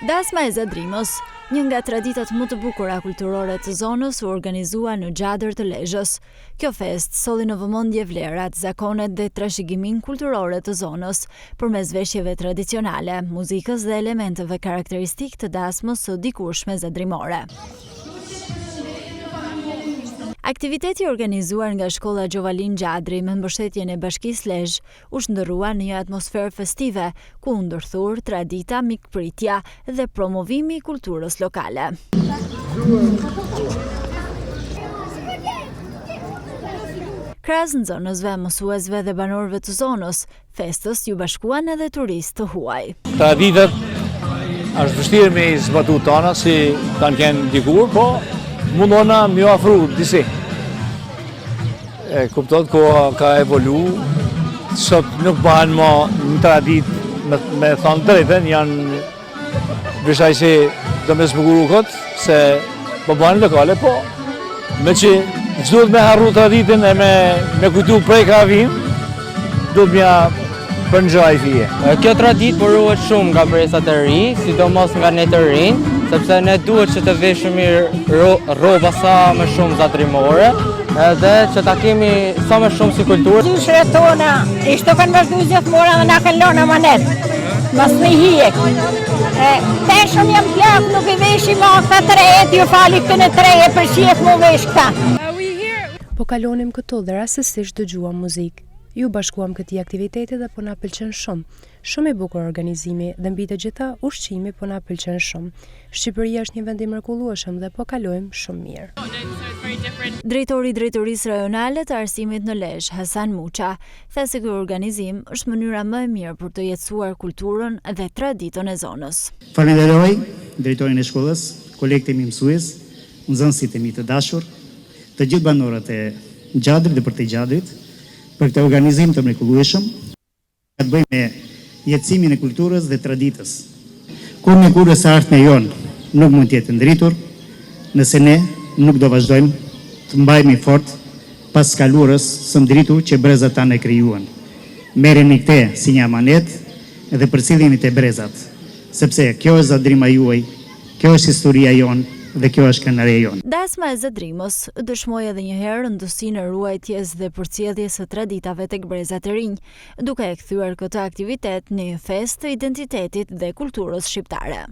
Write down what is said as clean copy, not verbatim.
Dasma e Zadrimos, një nga traditat më të bukura kulturore të zonës, u organizua në Gjadër të Lezhës. Kjo fest solli në vëmendje vlerat, zakonet dhe trashëgiminë kulturore të zonës, përmes veshjeve tradicionale, muzikës dhe elementeve karakteristik të dasmës së dikurshme zadrimore. Aktiviteti organizuar nga Shkolla Gjovalin Gjadri me mbështetjen e Bashkisë Lezhë u shndërrua në një atmosferë festive, ku u ndërthur tradita, mikpritja dhe promovimi i kulturës lokale. Krahas nxënësve, mësuesve dhe banorëve të zonës, festës ju bashkuan edhe turistë të huaj. Traditat është vështirë me i zbatu tona si kanë qenë dikur, po mundona më ofru disi. Kuptot koha ka evolu, sot nuk bëhen më një tradit me thonë drejten, janë vishaj si do me zbukuru këtë, se po bëhen lokale, po me që duhet me harru traditin e me kujtu prej ka vinë, duhet mja për në gjaj fije. Kjo tradit përruhet shumë nga brezat e ri, sidomos nga ne të rinj, sepse ne duhet që të veshëm rroba sa më shumë zadrimore, edhe që ta kemi sa më shumë si kulturë. Dyshre tona, ishto kanë vazhdu gjithmora dhe na kanë lona manet, mas në hijek. Peshëm jam plak, nuk i veshi ma këta trejet, ju fali këtë në treje për qef mu vesh këta. Po kalonim këtu dhe rastësisht dëgjuam muzikë. Ju bashkuam këtij aktiviteti dhe po na pëlqen shumë. Shumë i bukur organizimi dhe mbi të gjitha ushqimi po na pëlqen shumë. Shqipëria është një vend i mrekullueshëm dhe po kalojmë shumë mirë. Drejtori i Drejtorisë Rajonale të Arsimit në Lezhë, Hasan Muça, tha se ky organizim është mënyra më e mirë për të jetësuar kulturën dhe traditën e zonës. Falenderoj drejtorin e shkollës, kolegët e mi mësues, nxënësit e mi të dashur, të gjithë banorët e Gjadrit dhe për të Gjadrit, për këtë organizim të mrekullueshëm, ka të bëjmë me jetësimin e kulturës dhe traditës. Kur në kurës së ardhme jonë nuk mund të jetë ndritur, nëse ne nuk do vazhdojmë të mbajmë fort pas kalurës së ndritur që brezat tanë e krijuan. Merreni këtë si një amanet dhe përcjellini te brezat, sepse kjo është zadrima juaj, kjo është historia jonë, dhe kjo është kënaqësia jonë. Dasma e Zadrimos dëshmoi edhe një herë rëndësinë e ruajtjes dhe përcjelljes së traditave tek brezat e rinj, duke e kthyer këtë aktivitet në një festë të identitetit dhe kulturës shqiptare.